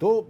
2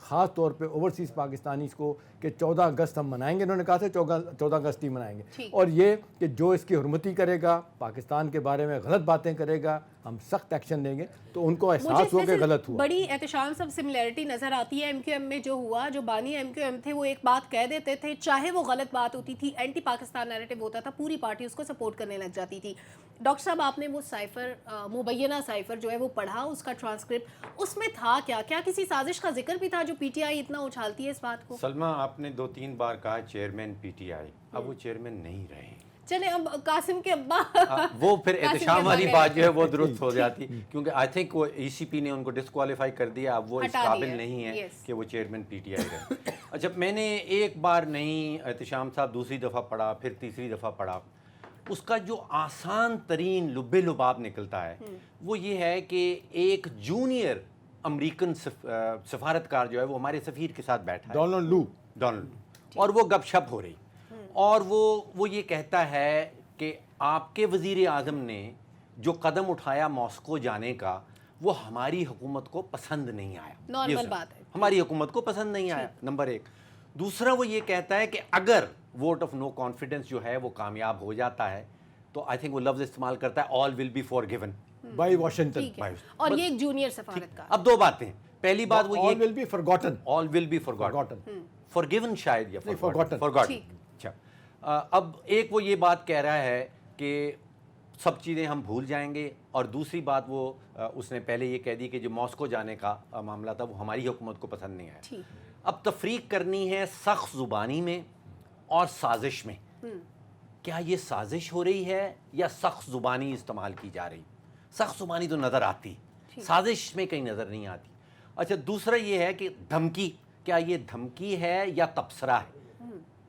خاص طور پہ اوورسیز پاکستانیز کو کہ 14 اگست ہم منائیں گے. انہوں نے کہا تھا 14 اگست ہی منائیں گے, اور یہ کہ جو اس کی حرمتی کرے گا, پاکستان کے بارے میں غلط باتیں کرے گا, ہم سخت ایکشن لیں گے. تو ان کو احساس ہو کہ غلط ہوا. بڑی احتشام سب سملیرٹی نظر آتی ہے ایم کیو ایم میں جو ہوا. جو بانی ایم کیو ایم تھے وہ ایک بات کہہ دیتے تھے, چاہے وہ غلط بات ہوتی تھی, اینٹی پاکستان نیریٹو ہوتا تھا, پوری پارٹی اس کو سپورٹ کرنے لگ جاتی تھی. ڈاکٹر صاحب آپ نے وہ سائفر, مبینہ سائفر جو ہے وہ پڑھا, اس کا ٹرانسکرپٹ, اس میں تھا کیا کسی سازش کا ذکر بھی تھا جو پی ٹی آئی اتنا اچھالتی ہے اس بات کو؟ سلمہ, آپ نے 2-3 بار کہا چیئرمین پی ٹی آئی, اب وہ چیئرمین نہیں رہے. چلیں اب قاسم کے ابا وہ پھر احتشام والی بات جو ہے وہ درست ہو جاتی, کیونکہ آئی تھنک وہ ای سی پی نے ان کو ڈسکوالیفائی کر دیا, اب وہ اس قابل نہیں ہے کہ وہ چیئرمین پی ٹی آئی رہے. اچھا, میں نے ایک بار نہیں احتشام صاحب دوسری دفعہ پڑھا, پھر تیسری دفعہ پڑھا, اس کا جو آسان ترین لب لباب نکلتا ہے وہ یہ ہے کہ ایک جونیئر امریکن سفارتکار جو ہے وہ ہمارے سفیر کے ساتھ بیٹھا ہے, ڈونلڈ لو, اور وہ گپ شپ ہو رہی, اور وہ یہ کہتا ہے کہ آپ کے وزیر اعظم نے جو قدم اٹھایا ماسکو جانے کا وہ ہماری حکومت کو پسند نہیں آیا. نارمل بات ہے, ہماری حکومت کو پسند نہیں آیا, نمبر ایک. دوسرا وہ یہ کہتا ہے کہ اگر ووٹ آف نو کانفیڈنس جو ہے وہ کامیاب ہو جاتا ہے تو آئی تھنک وہ لفظ استعمال کرتا ہے all will be forgiven by Washington. اور یہ ایک جونیئر سفارتکار. اب دو باتیں, پہلی بات وہ یہ all will be forgotten, all will be forgotten, forgiven شاید یا forgotten. اچھا, اب ایک وہ یہ بات کہہ رہا ہے کہ سب چیزیں ہم بھول جائیں گے, اور دوسری بات وہ اس نے پہلے یہ کہہ دی کہ جو ماسکو جانے کا معاملہ تھا وہ ہماری حکومت کو پسند نہیں آیا. اب تفریق کرنی ہے سخت زبانی میں اور سازش میں. کیا یہ سازش ہو رہی ہے یا سخت زبانی استعمال کی جا رہی؟ سخت زبانی تو نظر آتی, سازش میں کہیں نظر نہیں آتی. اچھا, دوسرا یہ ہے کہ دھمکی, کیا یہ دھمکی ہے یا تبصرہ ہے؟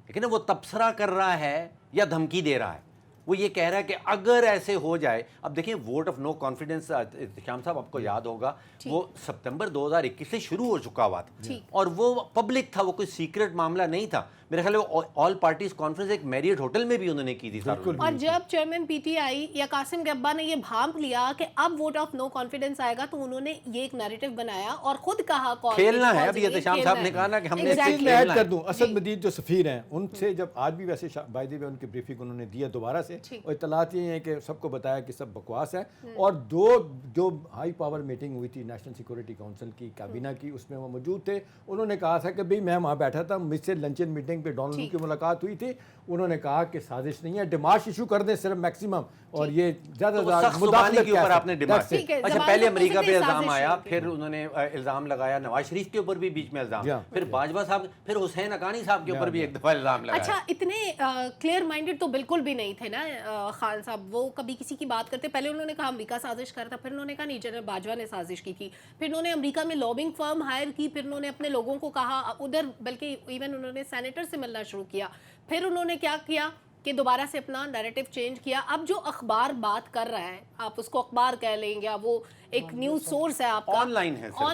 لیکن وہ تبصرہ کر رہا ہے یا دھمکی دے رہا ہے؟ وہ یہ کہہ رہا ہے کہ اگر ایسے ہو جائے, اب دیکھیں vote of no confidence Ehtesham صاحب آپ کو یاد ہوگا وہ سپتمبر 2021 سے شروع ہو چکا ہوا تھا, اور وہ پبلک تھا, وہ کوئی سیکرٹ معاملہ نہیں تھا. میرے خیال ہے آل پارٹیز کانفرنس ایک میریٹ ہوٹل میں بھی انہوں نے کی تھی. اور جب چیئرمین پی ٹی آئی یا قاسم کے ابا نے یہ بھانپ لیا کہ اب ووٹ آف نو کانفیڈنس آئے گا تو انہوں نے یہ ایک نیریٹو بنایا اور خود کہا کھیلنا ہے. ابھی احتشام صاحب نے کہا نا کہ ہم نے ایڈ کر دوں, اسد مدید جو سفیر ہیں ان سے جب آج بھی ویسے بائی دی وے ان کی بریفنگ انہوں نے دیا دوبارہ سے, اور اطلاعات یہ ہیں کہ سب کو بتایا کہ سب بکواس ہے. اور جو ہائی پاور میٹنگ ہوئی تھی نیشنل سیکورٹی کونسل کی کابینہ کی, اس میں وہ موجود تھے. انہوں نے کہا تھا کہ بھئی میں وہاں بیٹھا تھا, مجھ سے لنچن میٹنگ پہ ڈونلڈ کی ملاقات ہوئی تھی. انہوں نے کہا کہ سازش نہیں ہے, ڈیمارش ایشو کر دیں صرف میکسیمم, اور یہ زیادہ مداخلت کے اوپر آپ نے ڈیمارش. اچھا, پہلے امریکہ پہ الزام آیا, پھر انہوں نے الزام لگایا نواز شریف کے اوپر بھی بیچ میں الزام, پھر باجوہ صاحب, پھر حسین حقانی صاحب کے اوپر بھی ایک دفعہ الزام لگایا. اچھا, اتنے کلیئر مائنڈڈ تو بالکل بھی نہیں تھے نا خان صاحب. وہ کبھی کسی کی بات کرتے, پہلے انہوں نے کہا امریکہ سازش کر رہا تھا, پھر انہوں نے کہا نہیں جنرل باجوہ نے سازش کی تھی, پھر انہوں نے امریکہ میں لابنگ فرم ہائر کی, پھر انہوں نے اپنے لوگوں کو کہا ادھر, بلکہ ایون انہوں نے سینیٹر سے ملنا شروع کیا. پھر انہوں نے کیا کیا کہ دوبارہ سے اپنا نیریٹو چینج کیا. اب جو اخبار بات کر رہا ہے, آپ اس کو اخبار کہہ لیں یا وہ ایک نیوز سورس ہے آپ کا, آن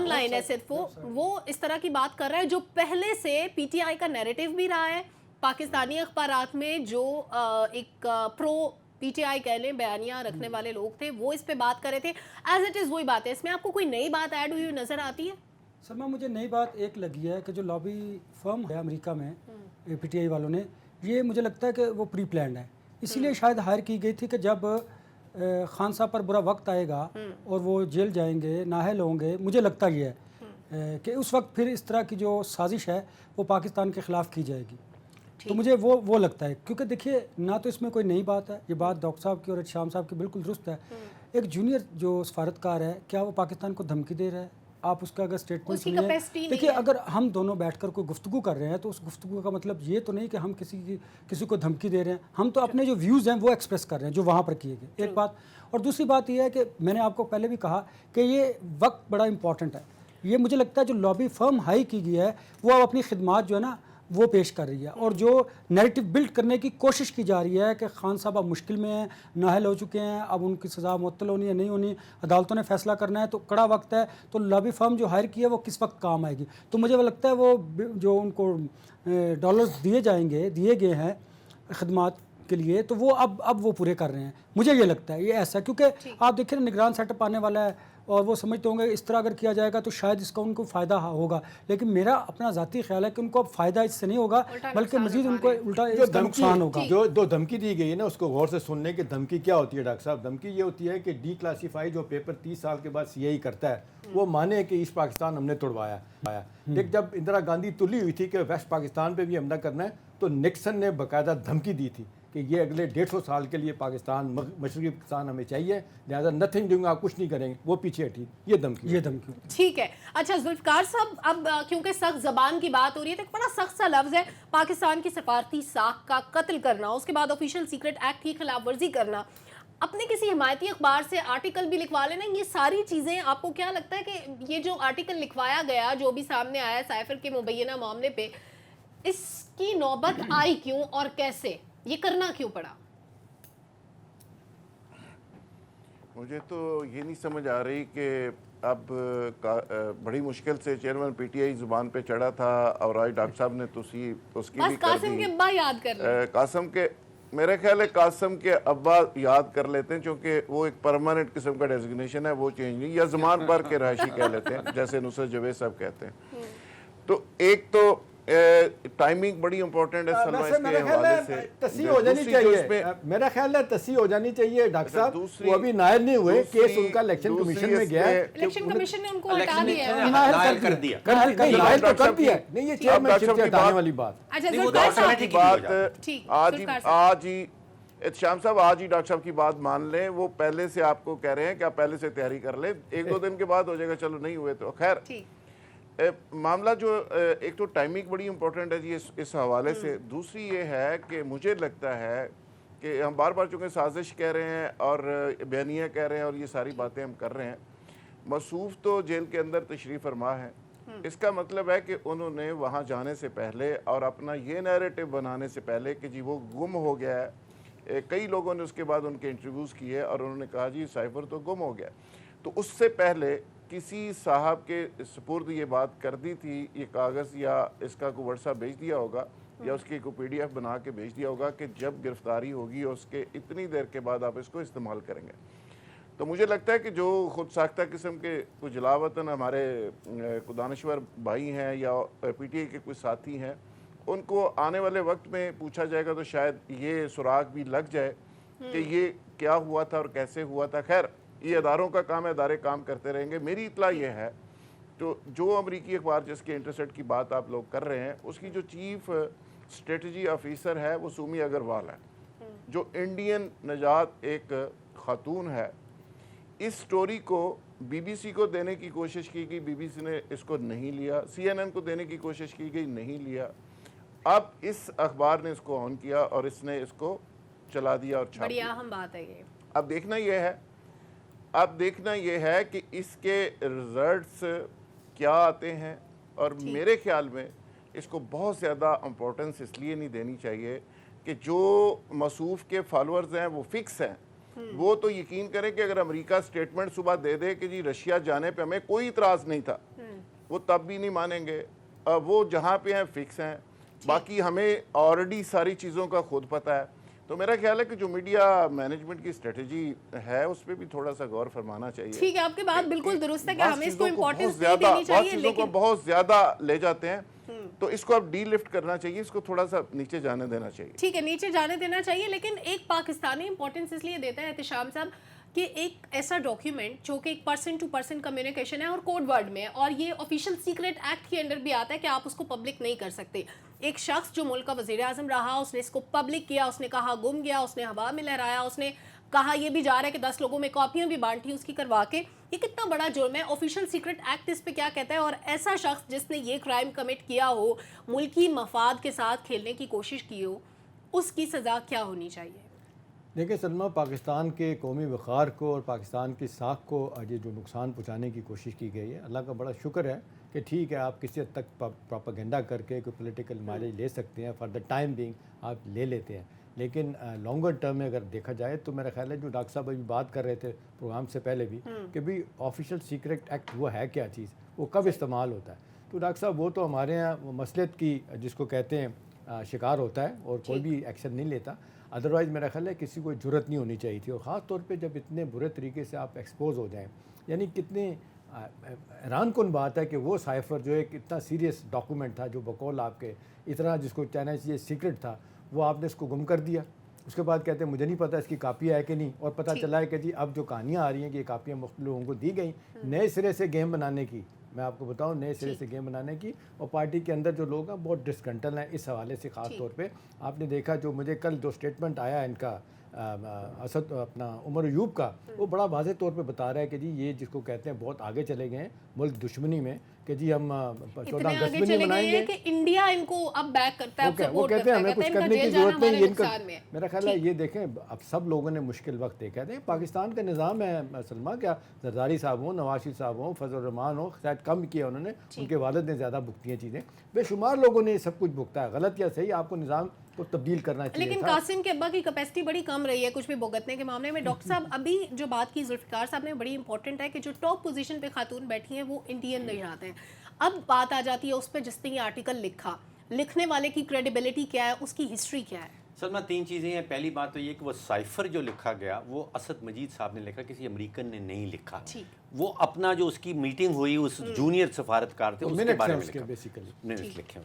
لائن ہے صرف, وہ اس طرح کی بات کر رہا ہے جو پہلے سے پی ٹی آئی کا نیریٹو بھی رہا ہے. پاکستانی اخبارات میں جو ایک پرو پی ٹی آئی کہہ لیں بیانیہ رکھنے والے لوگ تھے وہ اس پہ بات کر رہے تھے. ایز اٹ از وہی بات ہے, اس میں آپ کو کوئی نئی بات ایڈ ہوئی نظر آتی ہے؟ سلمہ, مجھے نئی بات ایک لگی ہے کہ جو لابی فرم ہے امریکہ میں پی ٹی آئی والوں نے, یہ مجھے لگتا ہے کہ وہ پری پلانڈ ہے. اسی لیے شاید ہائر کی گئی تھی کہ جب خان صاحب پر برا وقت آئے گا اور وہ جیل جائیں گے, نااہل ہوں گے, مجھے لگتا یہ ہے کہ اس وقت پھر اس طرح کی جو سازش ہے وہ پاکستان کے خلاف کی جائے گی. تو مجھے وہ لگتا ہے, کیونکہ دیکھیے نہ تو اس میں کوئی نئی بات ہے, یہ بات ڈاکٹر صاحب کی اور احتشام صاحب کی بالکل درست ہے. ایک جونیئر جو سفارتکار ہے, کیا وہ پاکستان کو دھمکی دے رہا ہے؟ آپ اس کا اگر اسٹیٹمنٹ سنیں, دیکھیے اگر ہم دونوں بیٹھ کر کوئی گفتگو کر رہے ہیں تو اس گفتگو کا مطلب یہ تو نہیں کہ ہم کسی کو دھمکی دے رہے ہیں, ہم تو اپنے جو ویوز ہیں وہ ایکسپریس کر رہے ہیں جو وہاں پر کیے گئے, ایک بات. اور دوسری بات یہ ہے کہ میں نے آپ کو پہلے بھی کہا کہ یہ وقت بڑا امپورٹنٹ ہے. یہ مجھے لگتا ہے جو لابی فرم ہائی کی گئی ہے وہ اب اپنی خدمات جو ہے نا وہ پیش کر رہی ہے, اور جو نیریٹو بلڈ کرنے کی کوشش کی جا رہی ہے کہ خان صاحب اب مشکل میں ہیں, نااہل ہو چکے ہیں, اب ان کی سزا معطل ہونی ہے نہیں ہونی, عدالتوں نے فیصلہ کرنا ہے, تو کڑا وقت ہے. تو لابی فرم جو ہائر کی ہے وہ کس وقت کام آئے گی؟ تو مجھے وہ لگتا ہے وہ جو ان کو ڈالرز دیے گئے ہیں خدمات, کے لیے تو وہ اب وہ پورے کر رہے ہیں. مجھے یہ لگتا ہے یہ ایسا, کیونکہ آپ دیکھیں نا نگران سیٹ اپ آنے والا ہے اور وہ سمجھتے ہوں گے اس طرح اگر کیا جائے گا تو شاید اس کا ان کو فائدہ ہوگا, لیکن میرا اپنا ذاتی خیال ہے کہ ان کو اب فائدہ اس سے نہیں ہوگا بلکہ مزید ان کو الٹا اس کا نقصان ہوگا. جو دھمکی دی گئی ہے نا اس کو غور سے سن لیں کہ دھمکی کیا ہوتی ہے ڈاکٹر صاحب. دھمکی یہ ہوتی ہے کہ ڈی کلاسیفائی جو پیپر 30 سال کے بعد CIE کرتا ہے وہ مانے کہ ایسٹ پاکستان ہم نے توڑوایا. لیکن جب اندرا گاندھی تلی ہوئی تھی کہ ویسٹ پاکستان پہ بھی حملہ کرنا ہے تو نکسن نے باقاعدہ دھمکی دی تھی کہ یہ اگلے 150 سال کے لیے پاکستان مشرقی پاکستان ہمیں چاہیے, لہٰذا نتھنگ ڈوئنگ, آپ کچھ نہیں کریں گے. وہ پیچھے ہٹی, یہ دھمکی. ٹھیک ہے. اچھا ذوالفقار صاحب, اب کیونکہ سخت زبان کی بات ہو رہی ہے تو ایک بڑا سخت سا لفظ ہے پاکستان کی سفارتی ساکھ کا قتل کرنا, اس کے بعد آفیشیل سیکرٹ ایکٹ کی خلاف ورزی کرنا, اپنے کسی حمایتی اخبار سے آرٹیکل بھی لکھوا لینا. یہ ساری چیزیں آپ کو کیا لگتا ہے کہ یہ جو آرٹیکل لکھوایا گیا جو بھی سامنے آیا سائفر کے مبینہ معاملے پہ, اس کی نوبت آئی کیوں اور کیسے, یہ کرنا کیوں پڑا؟ مجھے تو یہ نہیں سمجھ آ رہی کہ اب بڑی مشکل سے چیئرمین PTI زبان پہ چڑھا تھا اور آج ڈاکٹر صاحب نے تو اس کی بھی کر دی. قاسم کے ابا یاد کر لیں. قاسم کے, میرا خیال ہے قاسم کے ابا یاد کر لیتے ہیں چونکہ وہ ایک پرماننٹ قسم کا ڈیزگنیشن ہے, وہ چینج نہیں, یا زمان پر کے رہائشی کہہ لیتے ہیں جیسے نصرت جاوید صاحب کہتے ہیں. تو ایک تو ٹائمنگ بڑی امپورٹنٹ ہے سلمہ, اس کے حوالے سے تصحیح ہو جانی چاہیے. میرا خیال ہے تصحیح ہو جانی چاہیے ڈاکٹر صاحب. وہ ابھی نائل نہیں ہوئے, کیس ان کا الیکشن کمیشن میں گیا ہے, الیکشن کمیشن نے ان کو ہٹا دیا ہے. نائل کر دیا. نائل تو کر دیا نہیں, یہ چیئرمین شپ سے ہٹانے والی بات. اچھا ذوالفقار صاحب, آج ہی شام صاحب, آج ہی ڈاکٹر صاحب کی بات مان لیں, وہ پہلے سے آپ کو کہہ رہے ہیں کہ آپ پہلے سے تیاری کر لیں, 1-2 دن کے بعد ہو جائے گا, چلو نہیں ہوئے تو خیر. معاملہ جو ایک تو ٹائمنگ بڑی امپورٹنٹ ہے جی اس حوالے سے. دوسری یہ ہے کہ مجھے لگتا ہے کہ ہم بار بار چونکہ سازش کہہ رہے ہیں اور بیانیہ کہہ رہے ہیں اور یہ ساری باتیں ہم کر رہے ہیں, مصوف تو جیل کے اندر تشریف فرما ہے. اس کا مطلب ہے کہ انہوں نے وہاں جانے سے پہلے اور اپنا یہ نیریٹو بنانے سے پہلے کہ جی وہ گم ہو گیا ہے, کئی لوگوں نے اس کے بعد ان کے انٹرویوز کیے اور انہوں نے کہا جی سائفر تو گم ہو گیا, تو اس سے پہلے کسی صاحب کے سپرد یہ بات کر دی تھی, یہ کاغذ یا اس کا کوئی WhatsApp بھیج دیا ہوگا یا اس کی کوئی PDF بنا کے بھیج دیا ہوگا کہ جب گرفتاری ہوگی اور اس کے اتنی دیر کے بعد آپ اس کو استعمال کریں گے. تو مجھے لگتا ہے کہ جو خود ساختہ قسم کے کچھ جلاوطن ہمارے دانشور بھائی ہیں یا PTI کے کچھ ساتھی ہیں, ان کو آنے والے وقت میں پوچھا جائے گا تو شاید یہ سراغ بھی لگ جائے کہ یہ کیا ہوا تھا اور کیسے ہوا تھا. خیر یہ اداروں کا کام ہے, ادارے کام کرتے رہیں گے. میری اطلاع یہ ہے تو جو امریکی اخبار جس کے انٹرسٹ کی بات آپ لوگ کر رہے ہیں, اس کی جو چیف اسٹریٹجی آفیسر ہے وہ سومی اگروال ہے, جو انڈین نژاد ایک خاتون ہے. اس سٹوری کو BBC کو دینے کی کوشش کی گئی, BBC نے اس کو نہیں لیا. CNN کو دینے کی کوشش کی گئی, نہیں لیا. اب اس اخبار نے اس کو آن کیا اور اس نے اس کو چلا دیا اور چھاپ دیا. بڑی اہم بات ہے یہ. اب دیکھنا یہ ہے کہ اس کے رزلٹس کیا آتے ہیں, اور میرے خیال میں اس کو بہت زیادہ امپورٹنس اس لیے نہیں دینی چاہیے کہ جو مصوف کے فالورز ہیں وہ فکس ہیں, وہ تو یقین کریں کہ اگر امریکہ سٹیٹمنٹ صبح دے دے کہ جی رشیا جانے پہ ہمیں کوئی اعتراض نہیں تھا, وہ تب بھی نہیں مانیں گے. وہ جہاں پہ ہیں فکس ہیں, باقی ہمیں آلریڈی ساری چیزوں کا خود پتہ ہے. تو میرا خیال ہے کہ جو میڈیا مینجمنٹ کی اسٹریٹجی ہے اس پہ بھی تھوڑا سا غور فرمانا چاہیے. ٹھیک ہے, آپ کی بات بالکل درست ہے کہ ہمیں اس کو امپورٹنس نہیں دینی چاہیے, لیکن چیزوں کو بہت زیادہ لے جاتے ہیں, تو اس کو اب ڈی لفٹ کرنا چاہیے, اس کو تھوڑا سا نیچے جانے دینا چاہیے. ٹھیک ہے, نیچے جانے دینا چاہیے, لیکن ایک پاکستانی امپورٹنس اس لیے دیتا ہے احتشام صاحب کہ ایک ایسا ڈاکیومنٹ جو کہ ایک پرسن ٹو پرسن کمیونیکیشن ہے اور کوڈ ورڈ میں, اور یہ آفیشیل سیکرٹ ایکٹ کے انڈر بھی آتا ہے کہ آپ اس کو پبلک نہیں کر سکتے. ایک شخص جو ملک کا وزیر اعظم رہا, اس نے اس کو پبلک کیا, اس نے کہا گم گیا, اس نے ہوا میں لہرایا, اس نے کہا یہ بھی جا رہا ہے کہ 10 لوگوں میں کاپیاں بھی بانٹی اس کی کروا کے. یہ کتنا بڑا جرم ہے, آفیشیل سیکرٹ ایکٹ اس پہ کیا کہتا ہے؟ اور ایسا شخص جس نے یہ کرائم کمٹ کیا ہو, ملکی مفاد کے ساتھ کھیلنے کی کوشش کی ہو, اس کی سزا کیا ہونی چاہیے؟ دیکھیں سلمہ, پاکستان کے قومی وقار کو اور پاکستان کی ساکھ کو یہ جو نقصان پہنچانے کی کوشش کی گئی ہے, اللہ کا بڑا شکر ہے کہ ٹھیک ہے آپ کسی حد تک پروپیگنڈا کر کے کوئی پولیٹیکل مائلیج لے سکتے ہیں, فار دا ٹائم بینگ آپ لے لیتے ہیں, لیکن لانگر ٹرم میں اگر دیکھا جائے تو میرا خیال ہے جو ڈاکٹر صاحب ابھی بات کر رہے تھے پروگرام سے پہلے بھی کہ بھئی آفیشیل سیکرٹ ایکٹ وہ ہے کیا چیز, وہ کب استعمال ہوتا ہے. تو ڈاکٹر صاحب وہ تو ہمارے یہاں مسلط کی جس کو کہتے ہیں شکار ہوتا ہے اور کوئی بھی ایکشن نہیں لیتا. ادروائز میرا خیال ہے کسی کو جرت نہیں ہونی چاہیے تھی، اور خاص طور پہ جب اتنے برے طریقے سے آپ ایکسپوز ہو جائیں. یعنی کتنے حیران کن بات ہے کہ وہ سائفر جو ایک اتنا سیریس ڈاکومنٹ تھا، جو بقول آپ کے اتنا جس کو کہنا چاہیے سیکرٹ تھا، وہ آپ نے اس کو گم کر دیا. اس کے بعد کہتے ہیں مجھے نہیں پتہ اس کی کاپی ہے کہ نہیں، اور پتہ چلا ہے کہ جی اب جو کہانیاں آ رہی ہیں کہ یہ کاپیاں مختلف لوگوں کو دی گئیں نئے سرے سے گیم بنانے کی. میں آپ کو بتاؤں نئے سرے سے گیم بنانے کی، اور پارٹی کے اندر جو لوگ ہیں بہت ڈسکنٹل ہیں اس حوالے سے. خاص طور پہ آپ نے دیکھا جو مجھے کل جو اسٹیٹمنٹ آیا ان کا اسد اپنا عمر ایوب کا، وہ بڑا واضح طور پہ بتا رہا ہے کہ جی یہ جس کو کہتے ہیں بہت آگے چلے گئے ہیں ملک دشمنی میں، کہ جی ہم 14 اگست میں نہیں منائیں گے کہ انڈیا ان کو اب بیک کرتا ہے. وہ کہتے ہیں ہمیں کچھ کرنے کی ضرورت نہیں. ان کا میرا خیال ہے یہ دیکھیں اب سب لوگوں نے مشکل وقت دیکھا ہے. پاکستان کا نظام ہے سلمہ، کیا زرداری صاحب ہوں، نواز شریف صاحب ہوں، فضل الرحمان ہوں، شاید کم کیا انہوں نے، ان کے والد نے زیادہ بھگتی ہیں چیزیں. بے شمار لوگوں نے سب کچھ بھگتا ہے، غلط یا صحیح آپ کو نظام کو تبدیل کرنا چاہیے. لیکن قاسم کے ابا کی کیپیسٹی بڑی کم رہی ہے کچھ بھی بھگتنے کے معاملے میں. ڈاکٹر صاحب ابھی جو بات کی ذوالفقار صاحب نے بڑی امپورٹنٹ ہے کہ جو ٹاپ پوزیشن پہ خاتون بیٹھی ہیں وہ انڈین نہیں آتے ہیں. اب بات آ جاتی ہے اس پہ جس نے یہ آرٹیکل لکھا، لکھنے والے کی کریڈیبلٹی کیا ہے، اس کی ہسٹری کیا ہے؟ سلمہ 3 چیزیں ہیں. پہلی بات تو یہ کہ وہ سائفر جو لکھا گیا وہ اسد مجید صاحب نے لکھا، کسی امریکن نے نہیں لکھا. وہ اپنا جو اس کی میٹنگ ہوئی اس جونیئر سفارتکار تھے اس کے بارے میں لکھے.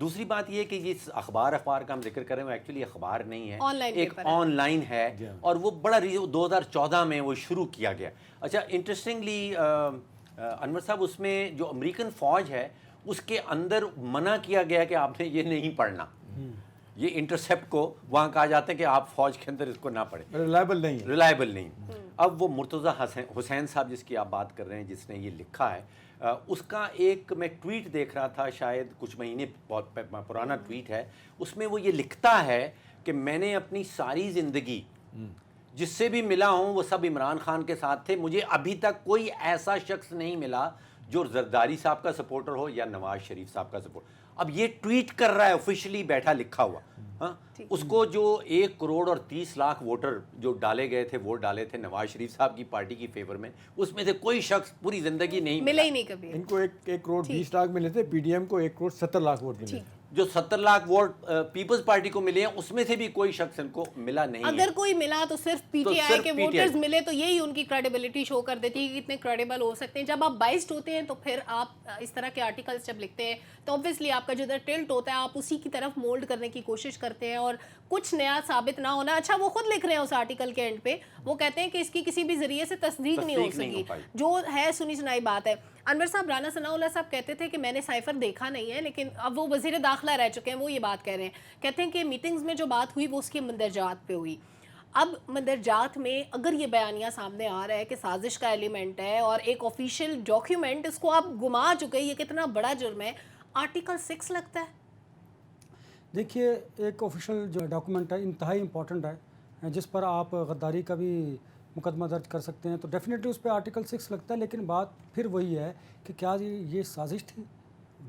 دوسری بات یہ کہ یہ اخبار کا ہم ذکر کریں وہ ایکچولی اخبار نہیں ہے، ایک آن لائن ہے، اور وہ بڑا 2014 میں وہ شروع کیا گیا. اچھا انٹرسٹنگلی انور صاحب اس میں جو امریکن فوج ہے اس کے اندر منع کیا گیا کہ آپ نے یہ نہیں پڑھنا. یہ انٹرسیپٹ کو وہاں کہا جاتا ہے کہ آپ فوج کے اندر اس کو نہ پڑھیں، ریلائبل نہیں. اب وہ مرتضی حسین صاحب جس کی آپ بات کر رہے ہیں جس نے یہ لکھا ہے، اس کا ایک میں ٹویٹ دیکھ رہا تھا، شاید کچھ مہینے بہت پرانا ٹویٹ ہے. اس میں وہ یہ لکھتا ہے کہ میں نے اپنی ساری زندگی جس سے بھی ملا ہوں وہ سب عمران خان کے ساتھ تھے. مجھے ابھی تک کوئی ایسا شخص نہیں ملا جو زرداری صاحب کا سپورٹر ہو یا نواز شریف صاحب کا سپورٹر. اب یہ ٹویٹ کر رہا ہے آفیشلی بیٹھا لکھا ہوا. اس کو جو 1 کروڑ اور 30 لاکھ ووٹر جو ڈالے گئے تھے، ووٹ ڈالے تھے نواز شریف صاحب کی پارٹی کی فیور میں، اس میں سے کوئی شخص پوری زندگی نہیں ملا ہی نہیں کبھی. ان کو 1 کروڑ 20 لاکھ ملے تھے، پی ڈی ایم کو 1 کروڑ 70 لاکھ ووٹ ملے. جو 70 لاکھ ووٹ پیپلز پارٹی کو ملے ہیں اس میں سے بھی کوئی شخص ان کو ملا نہیں. اگر کوئی ملا تو صرف پی ٹی آئی کے ووٹرز ملے، تو یہی ان کی کریڈیبلٹی شو کر دیتی ہے کہ کتنے کریڈیبل ہو سکتے ہیں. جب آپ بائسڈ ہوتے ہیں تو پھر آپ اس طرح کے آرٹیکلز جب لکھتے ہیں تو obviously آپ کا جدھر ٹلٹ ہوتا ہے آپ اسی کی طرف مولڈ کرنے کی کوشش کرتے ہیں اور کچھ نیا ثابت نہ ہونا. اچھا وہ خود لکھ رہے ہیں اس آرٹیکل کے اینڈ پہ، وہ کہتے ہیں کہ اس کی کسی بھی ذریعے سے تصدیق نہیں ہو سکی، جو ہے سنی سنائی بات ہے. انور صاحب، رانا ثناء اللہ صاحب کہتے تھے کہ میں نے سائفر دیکھا نہیں ہے، لیکن اب وہ وزیر داخلہ رہ چکے ہیں، وہ یہ بات کہہ رہے ہیں. کہتے ہیں کہ میٹنگز میں جو بات ہوئی وہ اس کے مندرجات پہ ہوئی. اب مندرجات میں اگر یہ بیانیہ سامنے آ رہا ہے کہ سازش کا ایلیمنٹ ہے اور ایک آفیشیل ڈاکیومنٹ اس کو آپ گما چکے، یہ کتنا بڑا جرم ہے. آرٹیکل 6 لگتا ہے. دیکھیے ایک آفیشیل جو ڈاکومنٹ ہے انتہائی امپورٹنٹ ہے، جس پر آپ غداری کا بھی مقدمہ درج کر سکتے ہیں، تو ڈیفینیٹلی اس پہ آرٹیکل 6 لگتا ہے. لیکن بات پھر وہی ہے کہ کیا یہ سازش تھی؟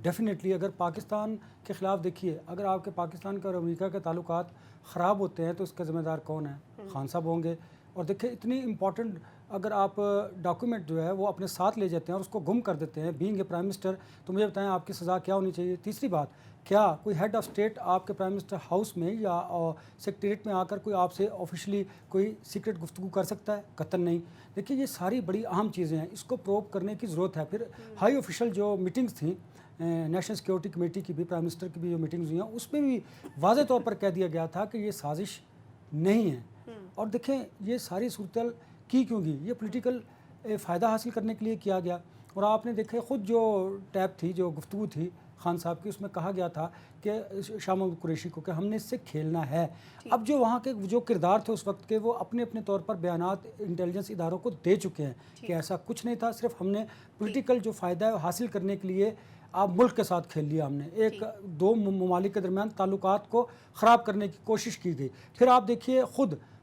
ڈیفینیٹلی اگر پاکستان کے خلاف دیکھیے، اگر آپ کے پاکستان کے اور امریکہ کے تعلقات خراب ہوتے ہیں تو اس کا ذمہ دار کون ہے؟ خان صاحب ہوں گے. اور دیکھیں اتنی امپورٹنٹ اگر آپ ڈاکومنٹ جو ہے وہ اپنے ساتھ لے جاتے ہیں اور اس کو گم کر دیتے ہیں بینگ اے پرائم منسٹر، تو مجھے بتائیں آپ کی سزا کیا ہونی چاہیے؟ تیسری بات، کیا کوئی ہیڈ آف اسٹیٹ آپ کے پرائم منسٹر ہاؤس میں یا سیکریٹریٹ میں آ کر کوئی آپ سے آفیشلی کوئی سیکرٹ گفتگو کر سکتا ہے؟ قطعاً نہیں. دیکھیے یہ ساری بڑی اہم چیزیں ہیں، اس کو پروب کرنے کی ضرورت ہے. پھر ہائی آفیشیل جو میٹنگز تھیں نیشنل سیکیورٹی کمیٹی کی بھی، پرائم منسٹر کی بھی جو میٹنگز ہوئی ہیں، اس میں بھی واضح طور پر کہہ دیا گیا تھا کہ یہ سازش نہیں ہے. اور دیکھیں یہ ساری صورتحال کی کیوں گئی؟ یہ پولیٹیکل فائدہ حاصل کرنے کے لیے کیا گیا. اور آپ نے دیکھے خود جو ٹیپ تھی، جو گفتگو تھی خان صاحب کی، اس میں کہا گیا تھا کہ شاہ محمود قریشی کو کہ ہم نے اس سے کھیلنا ہے. اب جو وہاں کے جو کردار تھے اس وقت کے، وہ اپنے اپنے طور پر بیانات انٹیلیجنس اداروں کو دے چکے ہیں کہ ایسا کچھ نہیں تھا، صرف ہم نے پولیٹیکل جو فائدہ ہے حاصل کرنے کے لیے آپ ملک کے ساتھ کھیل لیا. ہم نے ایک 2 ممالک کے درمیان تعلقات کو خراب کرنے کی کوشش کی گئی. پھر آپ دیکھیے خود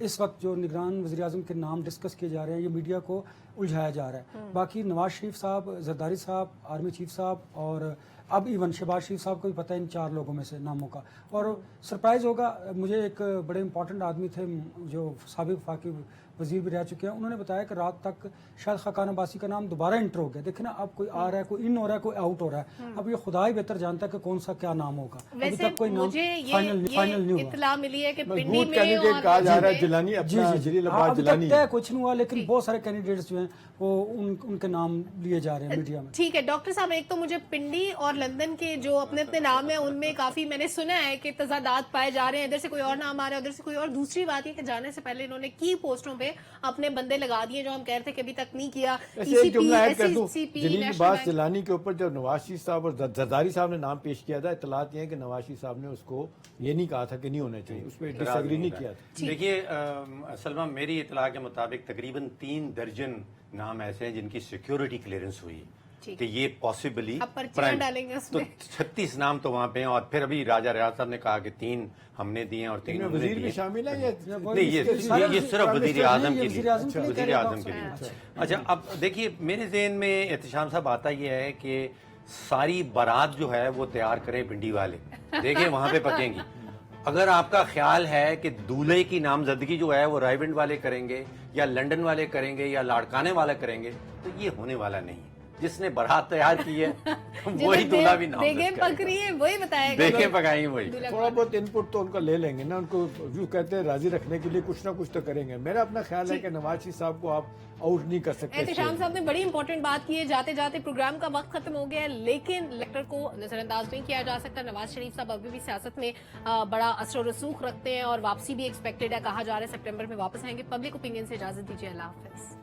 اس وقت جو نگران وزیر اعظم کے نام ڈسکس کیے جا رہے ہیں یہ میڈیا کو الجھایا جا رہا ہے. باقی نواز شریف صاحب، زرداری صاحب، آرمی چیف صاحب اور اب ایون شہباز شریف صاحب کو بھی پتہ ہے ان 4 لوگوں میں سے ناموں کا. اور سرپرائز ہوگا، مجھے ایک بڑے امپورٹنٹ آدمی تھے جو سابق وفاقی وزیر بھی رہ چکے ہیں، انہوں نے بتایا کہ رات تک شاید خاقان عباسی کا نام دوبارہ انٹر ہو گیا. دیکھیں نا، اب کوئی آ رہا ہے، کوئی ان ہو رہا ہے، کوئی آؤٹ ہو رہا ہے. اب یہ خدا ہی بہتر جانتا ہے کہ کون سا کیا نام ہوگا. ابھی تک کوئی نام فائنل نہیں ہوا. اطلاع ملی ہے کہ پنڈی مضبوط میں کینڈیڈیٹ کہا جا رہا ہے جیلانی، اپنا جلیل آباد ابھی جیلانی. تک طے کچھ نہیں ہوا، لیکن بہت سارے کینڈیڈیٹس جو ہیں وہ ان کے نام لیے جا رہے ہیں میڈیا میں. ٹھیک ہے ڈاکٹر صاحب، ایک تو مجھے پنڈی اور لندن کے جو اپنے اپنے نام ہیں ان میں کافی میں نے سنا ہے کہ تضادات پائے جا رہے ہیں. ادھر سے کوئی اور نام آ رہا ہے، ادھر سے کوئی اور. دوسری بات یہ کہ جانے سے پہلے انہوں نے کی پوسٹوں پہ اپنے بندے لگا دیے جو ہم کہہ رہے تھے کہ ابھی تک نہیں کیا. ایک جملہ ایڈ کر دوں، جلیل عباس جیلانی کے اوپر جب نواز شریف صاحب اور زرداری صاحب نے نام پیش کیا تھا، اطلاعات یہ ہیں کہ نواز شریف صاحب نے اس کو یہ نہیں کہا تھا کہ نہیں ہونا چاہیے، اس پہ ڈس ایگری نہیں کیا تھا. دیکھیے سلمہ، میری اطلاع کے مطابق تقریباً 3 درجن نام ایسے ہیں جن کی سیکیورٹی کلیئرنس ہوئی کہ یہ پاسبلی تو 36 نام تو وہاں پہ ہیں. اور پھر ابھی راجہ ریاض صاحب نے کہا کہ 3 ہم نے دیے اور 3 وزیر بھی شامل ہے. نہیں، یہ صرف وزیر اعظم کے لیے، وزیر اعظم کے لیے. اچھا، اب دیکھیے میرے ذہن میں احتشام صاحب آتا یہ ہے کہ ساری بارات جو ہے وہ تیار کریں پنڈی والے، دیکھیں وہاں پہ پکیں گی. اگر آپ کا خیال ہے کہ دولہے کی نامزدگی جو ہے وہ رائیونڈ والے کریں گے یا لنڈن والے کریں گے یا لاڑکانے والے کریں گے، تو یہ ہونے والا نہیں. جس نے بارات تیار کی ہے وہی دولہا بھی نامزد کرے، وہی بتائے گا، دیکھیں پکائیں وہی. تھوڑا بہت ان پٹ تو ان کا لے لیں گے نا، ان کو جو کہتے ہیں راضی رکھنے کے لیے کچھ نہ کچھ تو کریں گے. میرا اپنا خیال ہے کہ نواز شریف صاحب کو آپ آؤٹ نہیں کر سکتے. احتشام صاحب نے بڑی امپورٹنٹ بات کی ہے. جاتے جاتے پروگرام کا وقت ختم ہو گیا ہے، لیکن لیکٹر کو نظر انداز نہیں کیا جا سکتا. نواز شریف صاحب ابھی بھی سیاست میں بڑا اثر و رسوخ رکھتے ہیں اور واپسی بھی ایکسپیکٹڈ ہے. کہا جا رہا ہے سپٹمبر میں واپس آئیں گے. پبلک اوپینین سے اجازت دیجیے. اللہ حافظ.